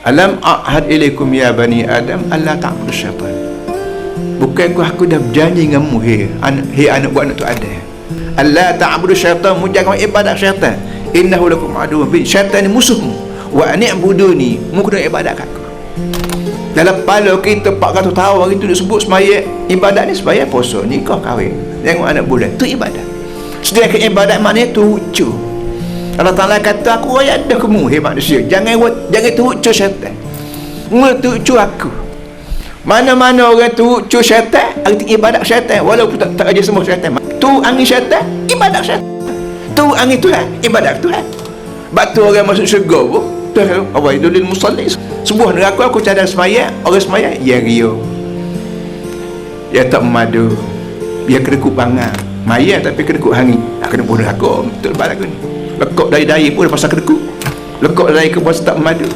Alam a'had ilaikum ya bani Adam alla ta'budu syaitan. Bukan aku dah berjanji dengan mu, hei anak buat anak tu ada. Alla ta'budu syaitan, mu jangan ibadat syaitan. Innahu lakum aduwwun mubin. Syaitan ni musuhmu. Wa ani'buduni, mu kena ibadat kat aku. Dalam kepala kita 400 tahun hari tu dia sebut semaya ibadat ni, semaya puasa, nikah, kahwin, tengok anak bulan, tu ibadat. Sedangkan ibadat maknanya tuju. Allah Ta'ala kata aku ayat dah kamu, hei manusia, jangan tuju syaitan, mu tuju aku. Mana-mana orang tuju syaitan, arti ibadat syaitan, walaupun tak aja semua syaitan. Tu angin syaitan, ibadat syaitan. Tu angin Tuhan, ibadat Tuhan. Batu orang masuk syurga pun Tuhan awaidulil musalli. Sebuah neraka aku cadang semaya, orang semaya yang ria, dia tak memadu, dia kedekut bangang maya tapi kedekut hangit. Kena bunuh aku betul balik ni. Lekuk dari pun pasal kedekut, lekuk dari ke pasal tak memadu.